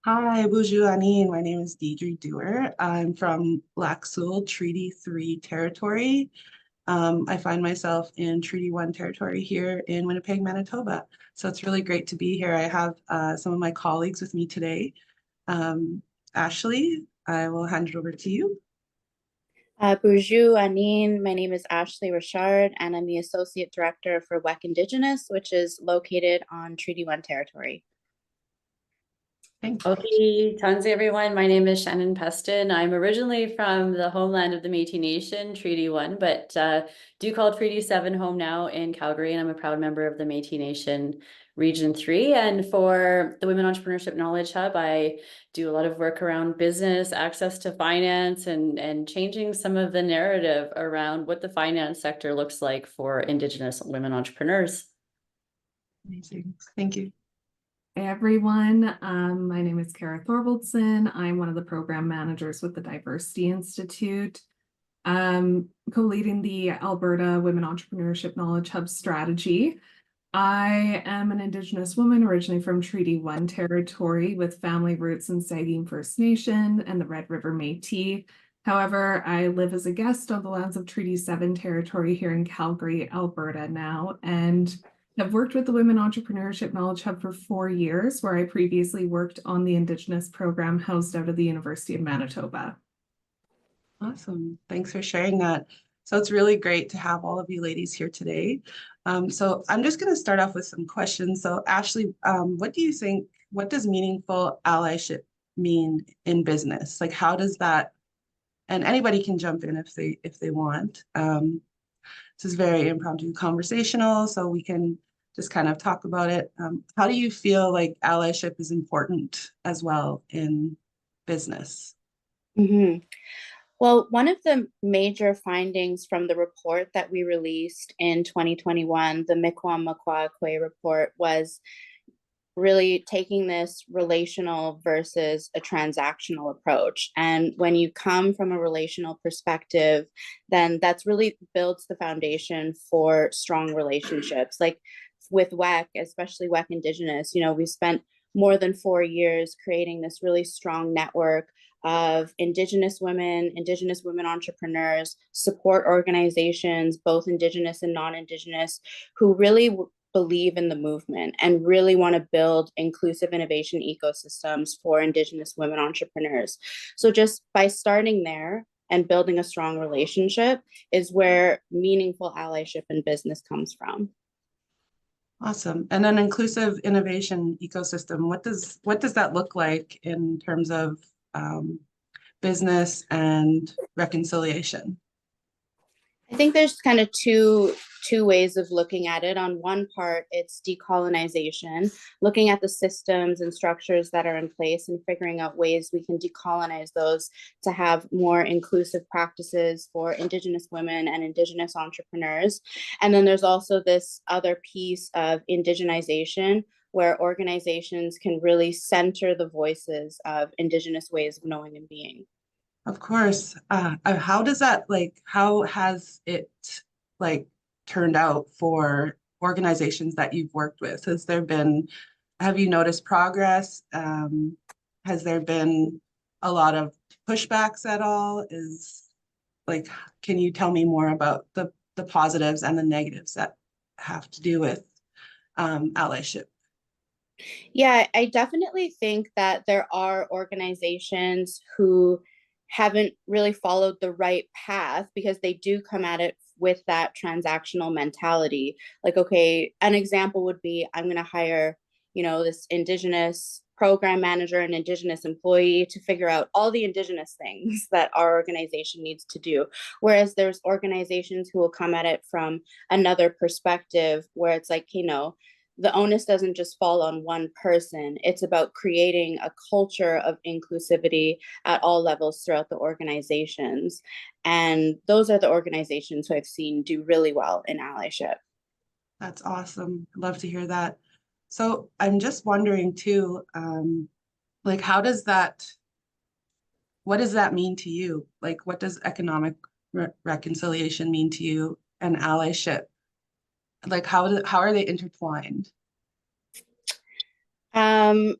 Hi, bonjour, Anine. My name is Deidre Dewar. I'm from Lac Seul Treaty 3 territory. I find myself in Treaty 1 territory here in Winnipeg, Manitoba. So it's really great to be here. I have some of my colleagues with me today. Ashley, I will hand it over to you. Bonjour, Anine. My name is Ashley Richard, and I'm the Associate Director for WEKH Indigenous, which is located on Treaty 1 territory. Thanks. Okay, Tansi everyone. My name is Shannon Pestun. I'm originally from the homeland of the Métis Nation, Treaty 1, but do call Treaty 7 home now in Calgary, and I'm a proud member of the Métis Nation Region 3. And for the Women Entrepreneurship Knowledge Hub, I do a lot of work around business, access to finance, and changing some of the narrative around what the finance sector looks like for Indigenous women entrepreneurs. Amazing. Thank you. Hey everyone, my name is Kara Thorvaldson. I'm one of the program managers with the Diversity Institute, co-leading the Alberta Women Entrepreneurship Knowledge Hub strategy. I am an Indigenous woman originally from Treaty 1 territory with family roots in Saugeen First Nation and the Red River Métis. However, I live as a guest on the lands of Treaty 7 territory here in Calgary, Alberta now, and I've worked with the Women Entrepreneurship Knowledge Hub for 4 years, where I previously worked on the Indigenous program housed out of the University of Manitoba. Awesome. Thanks for sharing that. So it's really great to have all of you ladies here today. So I'm just going to start off with some questions. So Ashley, what do you think, what does meaningful allyship mean in business? Like how does that, and anybody can jump in if they want. This is very impromptu conversational, so we can just kind of talk about it. How do you feel like allyship is important as well in business? Mm-hmm. Well, one of the major findings from the report that we released in 2021, the Mikwam Makwa report, was really taking this relational versus a transactional approach. And when you come from a relational perspective, then that's really builds the foundation for strong relationships. Like with WEKH, especially WEKH Indigenous, we spent more than 4 years creating this really strong network of Indigenous women entrepreneurs, support organizations, both Indigenous and non-Indigenous, who really believe in the movement and really want to build inclusive innovation ecosystems for Indigenous women entrepreneurs. So just by starting there and building a strong relationship is where meaningful allyship in business comes from. Awesome. And an inclusive innovation ecosystem, what does that look like in terms of business and reconciliation? I think there's kind of two ways of looking at it. On one part, it's decolonization, looking at the systems and structures that are in place and figuring out ways we can decolonize those to have more inclusive practices for Indigenous women and Indigenous entrepreneurs. And then there's also this other piece of indigenization, where organizations can really center the voices of Indigenous ways of knowing and being. Of course. How does that how has it like turned out for organizations that you've worked with? Have you noticed progress? Has there been a lot of pushbacks at all? Can you tell me more about the positives and the negatives that have to do with allyship? Yeah, I definitely think that there are organizations who haven't really followed the right path because they do come at it with that transactional mentality. Like, okay, an example would be I'm going to hire, this Indigenous program manager, an Indigenous employee to figure out all the Indigenous things that our organization needs to do. Whereas there's organizations who will come at it from another perspective where it's like, the onus doesn't just fall on one person. It's about creating a culture of inclusivity at all levels throughout the organizations. And those are the organizations who I've seen do really well in allyship. That's awesome. Love to hear that. So I'm just wondering too, what does that mean to you? Like, what does economic reconciliation mean to you and allyship? Like, how are they intertwined? Um,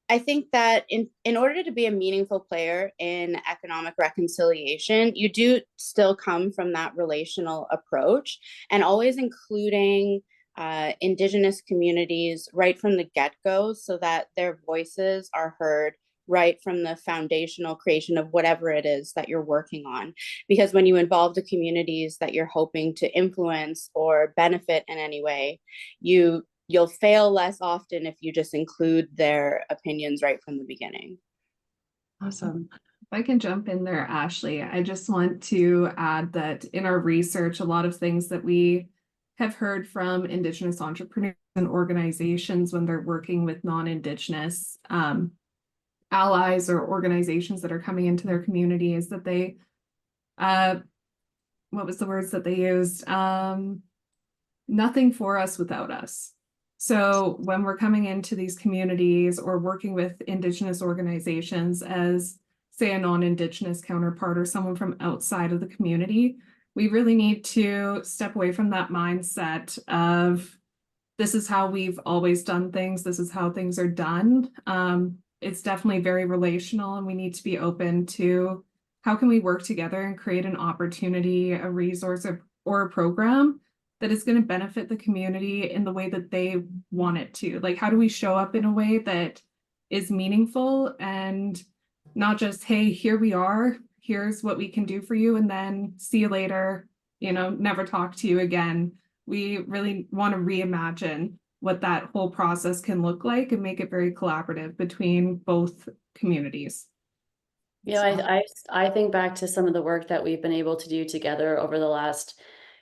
I think that in order to be a meaningful player in economic reconciliation, you do still come from that relational approach, and always including Indigenous communities right from the get-go so that their voices are heard right from the foundational creation of whatever it is that you're working on. Because when you involve the communities that you're hoping to influence or benefit in any way, you'll fail less often if you just include their opinions right from the beginning. Awesome. If I can jump in there, Ashley, I just want to add that in our research, a lot of things that we have heard from Indigenous entrepreneurs and organizations when they're working with non-Indigenous allies or organizations that are coming into their community is that they, what was the words that they used? Nothing for us without us. So when we're coming into these communities or working with Indigenous organizations as, say, a non-Indigenous counterpart or someone from outside of the community, we really need to step away from that mindset of this is how we've always done things, this is how things are done. It's definitely very relational, and we need to be open to how can we work together and create an opportunity, a resource, or a program that is going to benefit the community in the way that they want it to. Like, how do we show up in a way that is meaningful and not just, hey, here we are, here's what we can do for you, and then see you later, you know, never talk to you again. We really want to reimagine what that whole process can look like and make it very collaborative between both communities. You know, I think back to some of the work that we've been able to do together over the last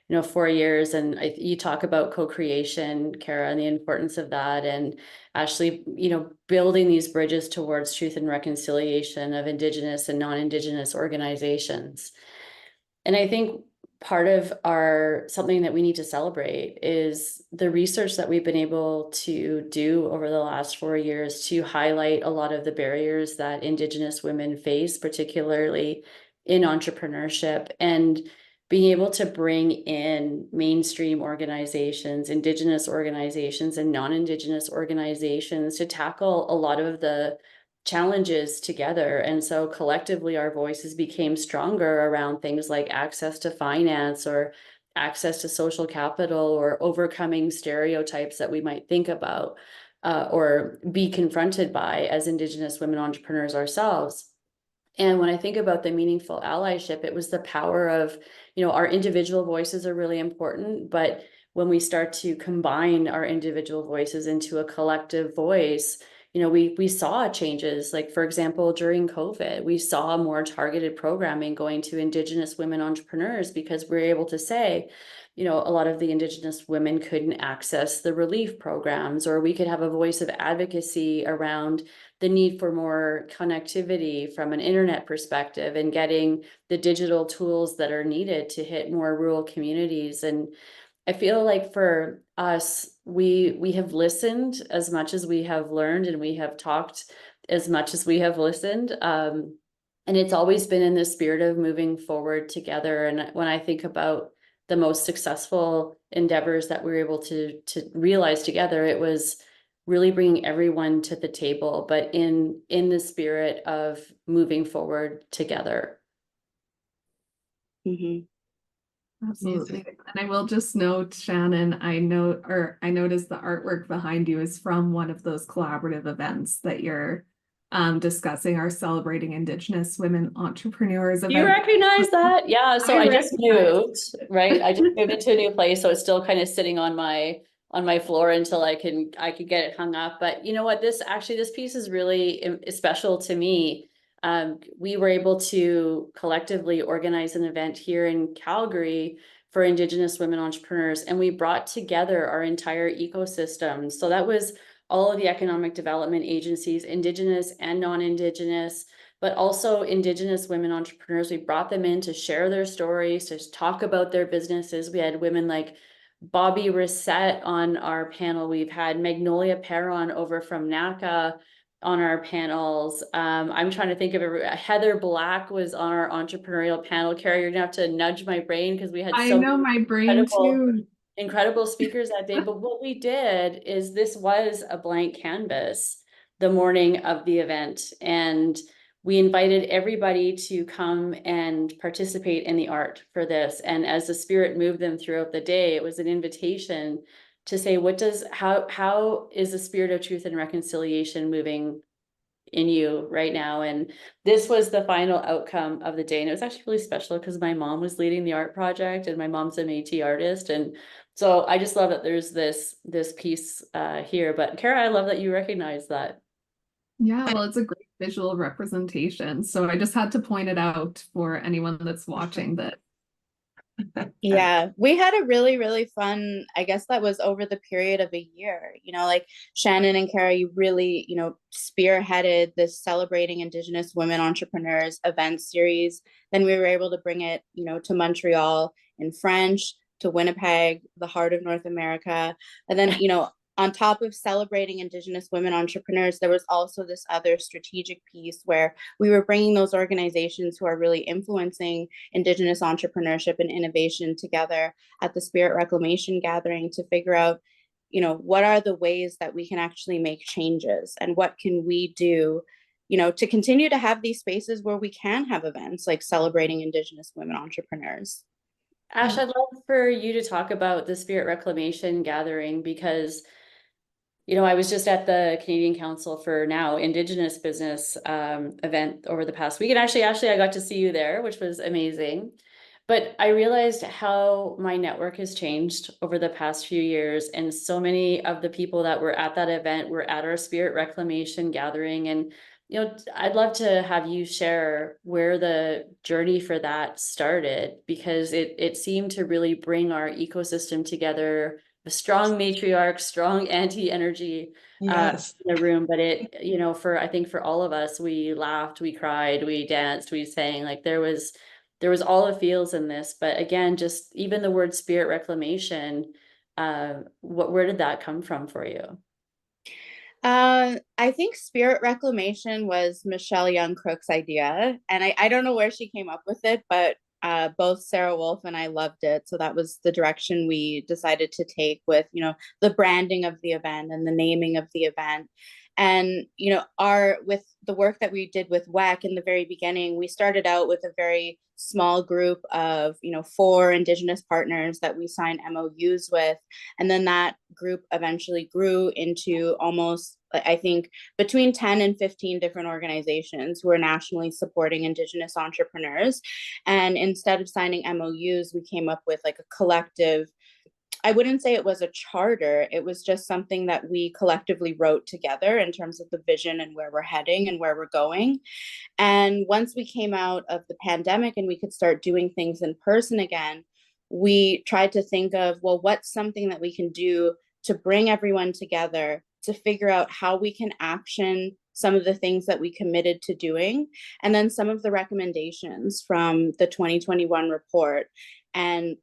4 years. And you talk about co-creation, Kara, and the importance of that. And Ashley, building these bridges towards truth and reconciliation of Indigenous and non-Indigenous organizations. And I think part of something that we need to celebrate is the research that we've been able to do over the last 4 years to highlight a lot of the barriers that Indigenous women face, particularly in entrepreneurship, and being able to bring in mainstream organizations, Indigenous organizations, and non-Indigenous organizations to tackle a lot of the challenges together. And so collectively, our voices became stronger around things like access to finance or access to social capital or overcoming stereotypes that we might think about or be confronted by as Indigenous women entrepreneurs ourselves. And when I think about the meaningful allyship, it was the power of, our individual voices are really important, but when we start to combine our individual voices into a collective voice, we saw changes. Like, for example, during COVID, we saw more targeted programming going to Indigenous women entrepreneurs because we're able to say, a lot of the Indigenous women couldn't access the relief programs, or we could have a voice of advocacy around the need for more connectivity from an internet perspective and getting the digital tools that are needed to hit more rural communities. And I feel like for us, we have listened as much as we have learned, and we have talked as much as we have listened. And it's always been in the spirit of moving forward together. And when I think about the most successful endeavors that we were able to realize together, it was really bringing everyone to the table, but in the spirit of moving forward together. Mm-hmm. Absolutely. And I will just note, Shannon, I noticed the artwork behind you is from one of those collaborative events that you're discussing, our Celebrating Indigenous Women Entrepreneurs event. You recognize that? Yeah. So I just moved, right? I just moved into a new place, so it's still kind of sitting on my floor until I can get it hung up. But you know what? This piece is really special to me. We were able to collectively organize an event here in Calgary for Indigenous women entrepreneurs, and we brought together our entire ecosystem. So that was all of the economic development agencies, Indigenous and non-Indigenous, but also Indigenous women entrepreneurs. We brought them in to share their stories, to talk about their businesses. We had women like Bobby Reset on our panel. We've had Magnolia Perron over from NACA on our panels. I'm trying to think of Heather Black was on our entrepreneurial panel. Kara, you're gonna have to nudge my brain because we had my brain too. Incredible speakers that day. But what we did is this was a blank canvas. the morning of the event. And we invited everybody to come and participate in the art for this. And as the spirit moved them throughout the day, it was an invitation to say, how is the spirit of truth and reconciliation moving in you right now? And this was the final outcome of the day. And it was actually really special because my mom was leading the art project, and my mom's a Métis artist. And so I just love that there's this piece here. But Kara, I love that you recognize that. Yeah, well, it's a great visual representation. So I just had to point it out for anyone that's watching that. Yeah, we had a really, really fun, I guess that was over the period of a year, like Shannon and Kara, you really, spearheaded this Celebrating Indigenous Women Entrepreneurs event series. Then we were able to bring it, to Montreal in French, to Winnipeg, the heart of North America. And then, on top of celebrating Indigenous women entrepreneurs, there was also this other strategic piece where we were bringing those organizations who are really influencing Indigenous entrepreneurship and innovation together at the Spirit Reclamation Gathering to figure out, what are the ways that we can actually make changes, and what can we do, to continue to have these spaces where we can have events like celebrating Indigenous women entrepreneurs. Ash, I'd love for you to talk about the Spirit Reclamation Gathering, because I was just at the Canadian Council for Now Indigenous Business event over the past week. And actually, I got to see you there, which was amazing. But I realized how my network has changed over the past few years. And so many of the people that were at that event were at our Spirit Reclamation Gathering. And, I'd love to have you share where the journey for that started, because it seemed to really bring our ecosystem together. A strong matriarch, strong anti-energy Yes. in the room. But I think for all of us, we laughed, we cried, we danced, we sang. Like there was all the feels in this. But again, just even the word spirit reclamation, where did that come from for you? I think spirit reclamation was Michelle Young Crook's idea, and I don't know where she came up with it, but both Sarah Wolf and I loved it. So that was the direction we decided to take with, the branding of the event and the naming of the event. And, with the work that we did with WEKH in the very beginning, we started out with a very small group of, 4 Indigenous partners that we signed MOUs with. And then that group eventually grew into almost, I think, between 10 and 15 different organizations who are nationally supporting Indigenous entrepreneurs. And instead of signing MOUs, we came up with like a collective, I wouldn't say it was a charter. It was just something that we collectively wrote together in terms of the vision and where we're heading and where we're going. And once we came out of the pandemic and we could start doing things in person again, we tried to think of, well, what's something that we can do to bring everyone together to figure out how we can action some of the things that we committed to doing, and then some of the recommendations from the 2021 report. And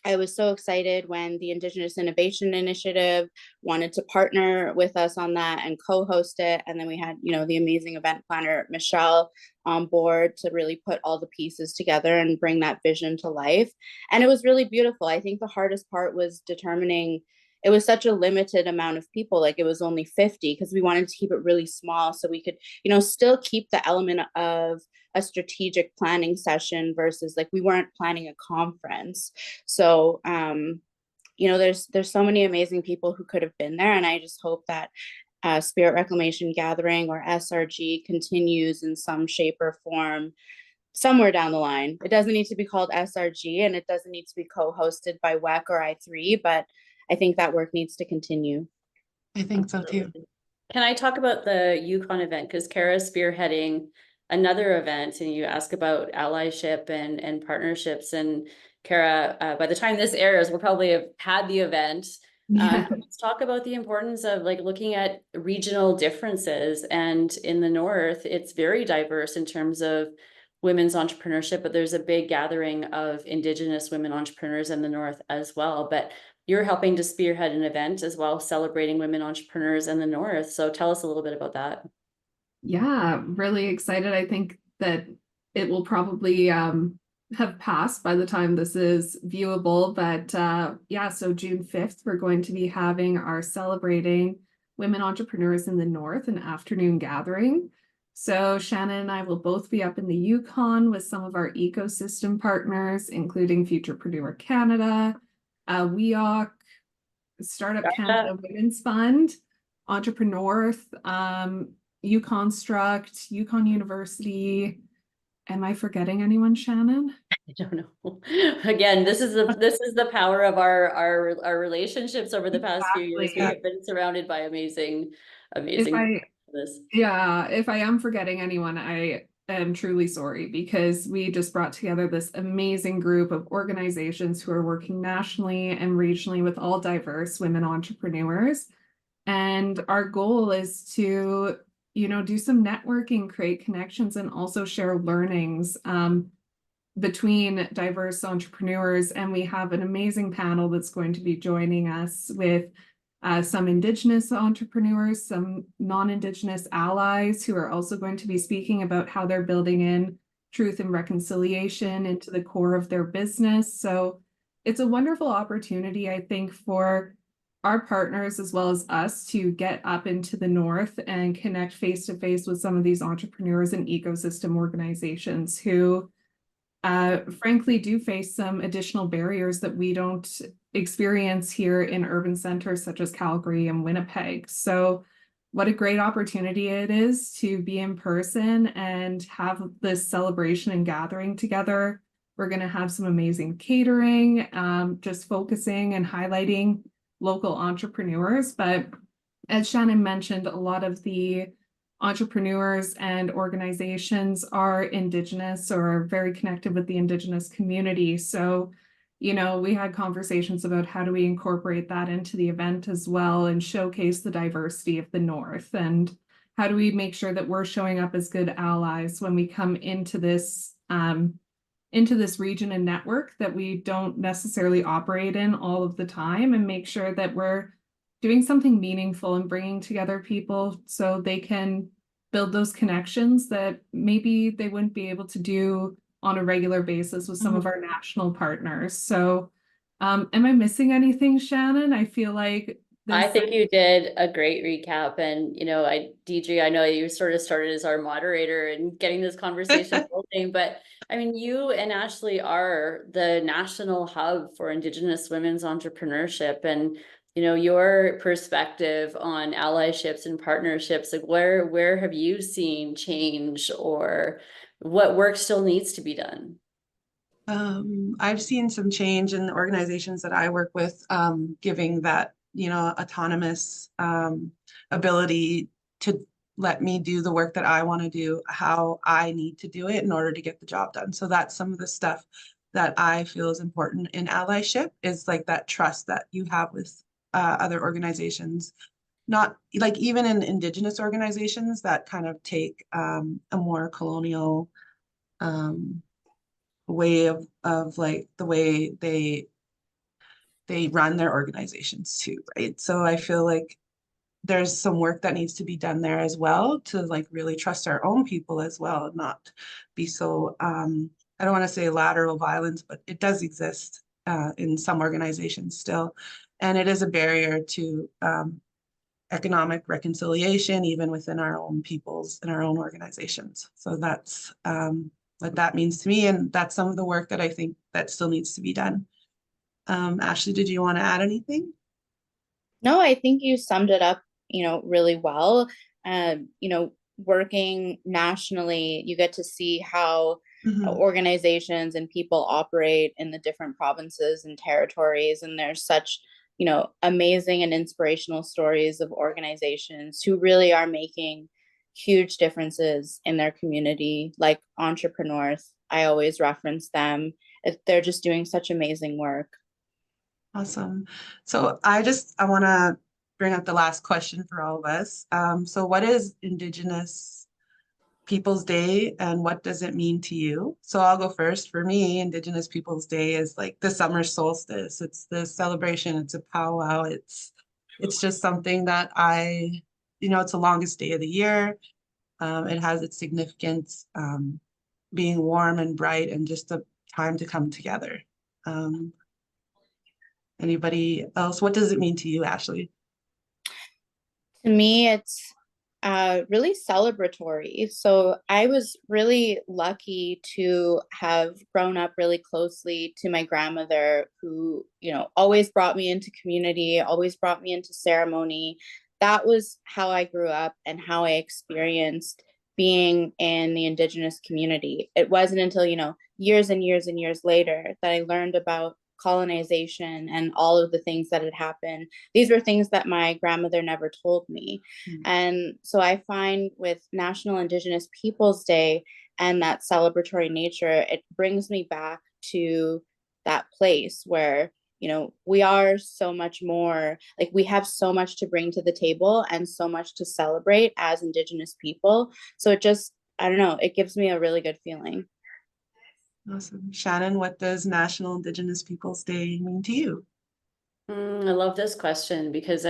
I was so excited when the Indigenous Innovation Initiative wanted to partner with us on that and co-host it. And then we had, the amazing event planner, Michelle, on board to really put all the pieces together and bring that vision to life. And it was really beautiful. I think the hardest part was determining, it was such a limited amount of people, like it was only 50, because we wanted to keep it really small so we could, still keep the element of a strategic planning session versus like we weren't planning a conference. So there's so many amazing people who could have been there, and I just hope that Spirit Reclamation Gathering, or SRG, continues in some shape or form somewhere down the line. It doesn't need to be called SRG, and it doesn't need to be co-hosted by WEKH or I3, but I think that work needs to continue. I think so too. Can I talk about the Yukon event? Because Kara's spearheading another event, and you ask about allyship and partnerships. And Kara, by the time this airs, we'll probably have had the event. Yeah. Let's talk about the importance of like looking at regional differences. And in the North, it's very diverse in terms of women's entrepreneurship, but there's a big gathering of Indigenous women entrepreneurs in the North as well. But you're helping to spearhead an event as well, celebrating women entrepreneurs in the North. So tell us a little bit about that. Yeah, really excited. I think that it will probably have passed by the time this is viewable. But so June 5th, we're going to be having our Celebrating women entrepreneurs in the North, an afternoon gathering. So Shannon and I will both be up in the Yukon with some of our ecosystem partners, including Futurepreneur Canada, WEKH, Startup Canada Women's Fund, Entrepreneur, Uconstruct, Yukon University. Am I forgetting anyone, Shannon? I don't know. Again, this is the power of our relationships over the past few years. We have been surrounded by amazing. If I am forgetting anyone, I am truly sorry, because we just brought together this amazing group of organizations who are working nationally and regionally with all diverse women entrepreneurs. And our goal is to, do some networking, create connections, and also share learnings between diverse entrepreneurs. And we have an amazing panel that's going to be joining us with some Indigenous entrepreneurs, some non-Indigenous allies who are also going to be speaking about how they're building in truth and reconciliation into the core of their business. So it's a wonderful opportunity, I think, for our partners as well as us to get up into the North and connect face to face with some of these entrepreneurs and ecosystem organizations who frankly do face some additional barriers that we don't experience here in urban centers such as Calgary and Winnipeg. So what a great opportunity it is to be in person and have this celebration and gathering together. We're going to have some amazing catering, just focusing and highlighting local entrepreneurs. But as Shannon mentioned, a lot of the entrepreneurs and organizations are Indigenous or are very connected with the Indigenous community. So, we had conversations about how do we incorporate that into the event as well and showcase the diversity of the North, and how do we make sure that we're showing up as good allies when we come into this region and network that we don't necessarily operate in all of the time, and make sure that we're doing something meaningful and bringing together people so they can build those connections that maybe they wouldn't be able to do on a regular basis with some of our national partners. So am I missing anything, Shannon? I feel like I think you did a great recap. And, Deidre, I know you sort of started as our moderator and getting this conversation rolling, but I mean, you and Ashley are the national hub for Indigenous women's entrepreneurship. And, your perspective on allyships and partnerships, like where have you seen change, or what work still needs to be done? I've seen some change in the organizations that I work with, giving that, autonomous ability to let me do the work that I want to do, how I need to do it in order to get the job done. So that's some of the stuff that I feel is important in allyship, is like that trust that you have with other organizations, not like even in Indigenous organizations that kind of take a more colonial way of like the way they run their organizations too, right? So I feel like there's some work that needs to be done there as well, to like really trust our own people as well, and not be so I don't want to say lateral violence, but it does exist in some organizations still, and it is a barrier to economic reconciliation even within our own peoples and our own organizations. So that's what that means to me, and that's some of the work that I think that still needs to be done. Ashley, did you want to add anything? No, I think you summed it up, really well. Working nationally, you get to see how organizations and people operate in the different provinces and territories. And there's such, amazing and inspirational stories of organizations who really are making huge differences in their community, like entrepreneurs. I always reference them. They're just doing such amazing work. Awesome. So I want to bring up the last question for all of us. So what is Indigenous Peoples Day and what does it mean to you? So I'll go first. For me, Indigenous Peoples Day is like the summer solstice. It's the celebration. It's a powwow. It's just something that it's the longest day of the year. It has its significance, being warm and bright and just a time to come together. Anybody else? What does it mean to you, Ashley? To me, it's really celebratory. So I was really lucky to have grown up really closely to my grandmother, who, always brought me into community, always brought me into ceremony. That was how I grew up and how I experienced being in the Indigenous community. It wasn't until, years and years and years later that I learned about colonization and all of the things that had happened. These were things that my grandmother never told me. And so I find with National Indigenous Peoples Day and that celebratory nature, it brings me back to that place where, we are so much more, like we have so much to bring to the table and so much to celebrate as Indigenous people. So it just, I don't know, it gives me a really good feeling. Awesome. Shannon, what does National Indigenous Peoples Day mean to you? I love this question because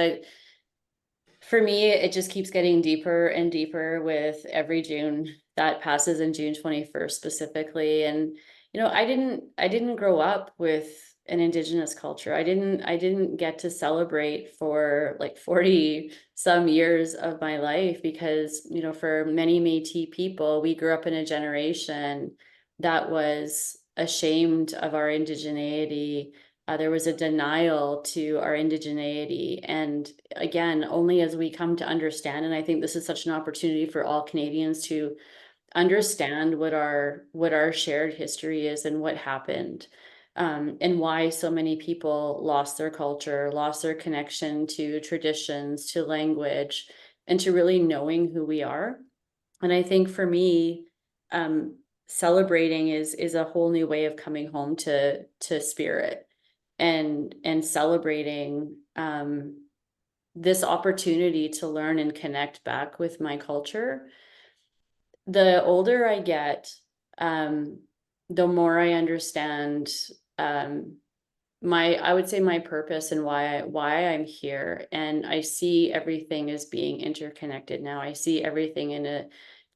for me, it just keeps getting deeper and deeper with every June that passes, in June 21st specifically. And, I didn't grow up with an Indigenous culture. I didn't get to celebrate for like 40 some years of my life because, for many Métis people, we grew up in a generation that was ashamed of our indigeneity. There was a denial to our indigeneity. And again, only as we come to understand, and I think this is such an opportunity for all Canadians to understand what our shared history is and what happened, and why so many people lost their culture, lost their connection to traditions, to language, and to really knowing who we are. And I think for me, celebrating is a whole new way of coming home to spirit and celebrating this opportunity to learn and connect back with my culture. The older I get, the more I understand I would say my purpose and why I'm here. And I see everything as being interconnected now. I see everything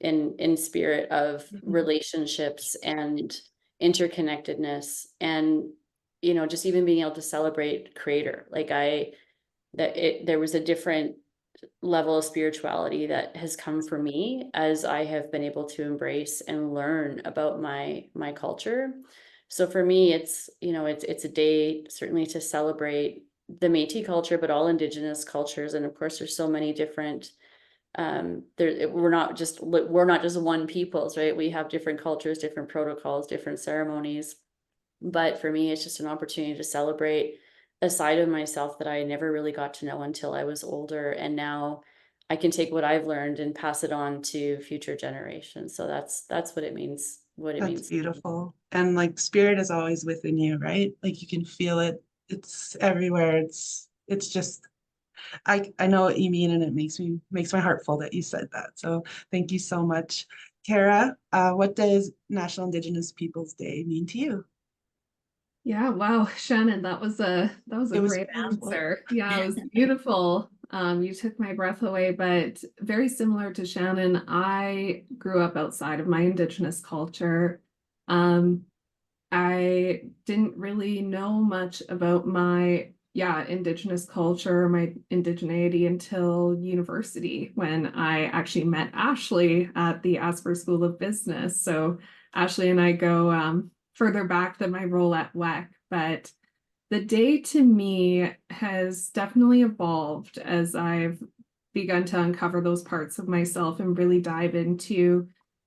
in spirit of relationships and interconnectedness, and just even being able to celebrate creator. Like there was a different level of spirituality that has come for me as I have been able to embrace and learn about my culture. So for me, it's a day certainly to celebrate the Métis culture, but all Indigenous cultures. And of course, there's so many different we're not just one peoples, right? We have different cultures, different protocols, different ceremonies. But for me, it's just an opportunity to celebrate a side of myself that I never really got to know until I was older. And now I can take what I've learned and pass it on to future generations. So that's what it means. That's beautiful. And like spirit is always within you, right? Like you can feel it. It's everywhere. It's just I know what you mean, and it makes my heart full that you said that. So thank you so much. Kara, what does National Indigenous Peoples Day mean to you? Yeah, wow, Shannon, that was a great answer. Yeah, it was beautiful. You took my breath away, but very similar to Shannon, I grew up outside of my Indigenous culture. I didn't really know much about my Indigenous culture, my indigeneity until university when I actually met Ashley at the Asper School of Business. So Ashley and I go further back than my role at WEKH, but the day to me has definitely evolved as I've begun to uncover those parts of myself and really dive into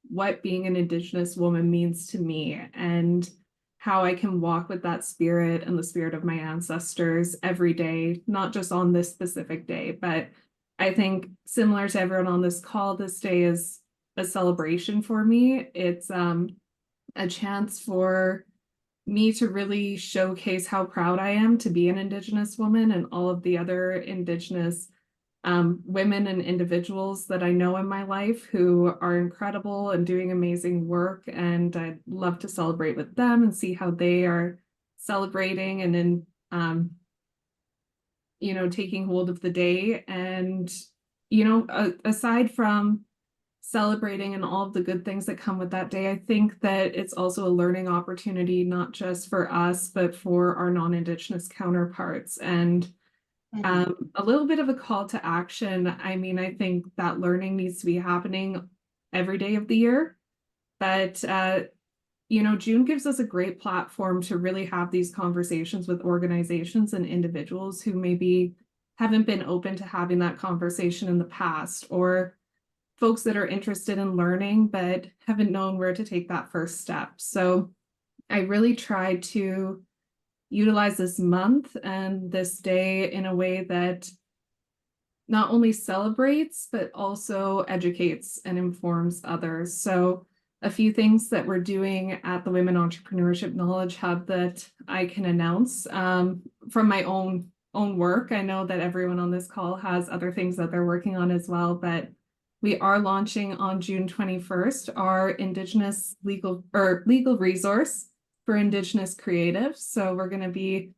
what being an Indigenous woman means to me and how I can walk with that spirit and the spirit of my ancestors every day, not just on this specific day. But I think similar to everyone on this call, this day is a celebration for me. It's a chance for me to really showcase how proud I am to be an Indigenous woman and all of the other Indigenous women and individuals that I know in my life who are incredible and doing amazing work. And I'd love to celebrate with them and see how they are celebrating and then, taking hold of the day. And, aside from celebrating and all of the good things that come with that day, I think that it's also a learning opportunity, not just for us, but for our non-Indigenous counterparts. And A little bit of a call to action. I mean, I think that learning needs to be happening every day of the year. But, you know, June gives us a great platform to really have these conversations with organizations and individuals who maybe haven't been open to having that conversation in the past, or folks that are interested in learning but haven't known where to take that first step. So I really tried to utilize this month and this day in a way that not only celebrates, but also educates and informs others. So a few things that we're doing at the Women Entrepreneurship Knowledge Hub that I can announce from my own work. I know that everyone on this call has other things that they're working on as well, but we are launching on June 21st our Indigenous legal resource for Indigenous creatives. So we're going to be,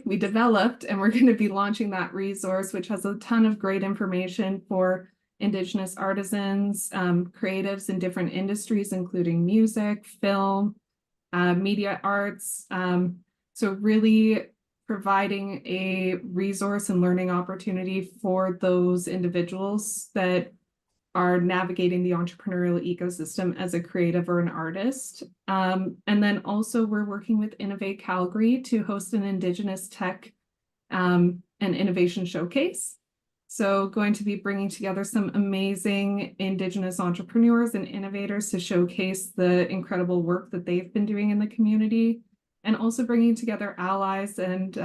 we developed and we're going to be launching that resource, which has a ton of great information for Indigenous artisans, creatives in different industries, including music, film, media arts. So really providing a resource and learning opportunity for those individuals that are navigating the entrepreneurial ecosystem as a creative or an artist. And then also we're working with Innovate Calgary to host an Indigenous tech and innovation showcase. So going to be bringing together some amazing Indigenous entrepreneurs and innovators to showcase the incredible work that they've been doing in the community, and also bringing together allies and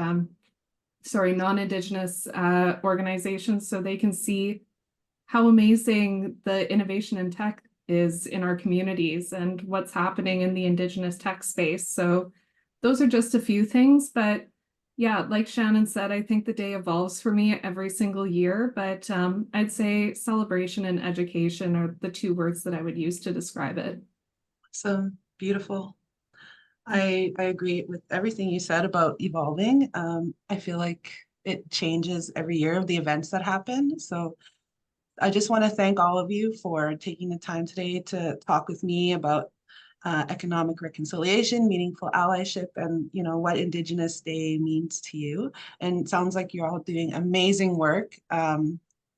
non-Indigenous organizations so they can see how amazing the innovation in tech is in our communities and what's happening in the Indigenous tech space. So those are just a few things, but yeah, like Shannon said, I think the day evolves for me every single year, but I'd say celebration and education are the two words that I would use to describe it. So beautiful. I agree with everything you said about evolving. I feel like it changes every year of the events that happen. So I just want to thank all of you for taking the time today to talk with me about economic reconciliation, meaningful allyship, and what Indigenous Day means to you. And it sounds like you're all doing amazing work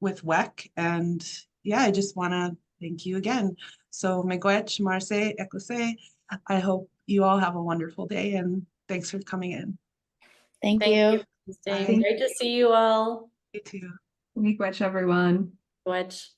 with WEKH. And yeah, I just want to thank you again. So Miigwech, Marse, Ekose. I hope you all have a wonderful day, and thanks for coming in. Thank you. Great to see you all. You too. Miigwech, everyone. Miigwech.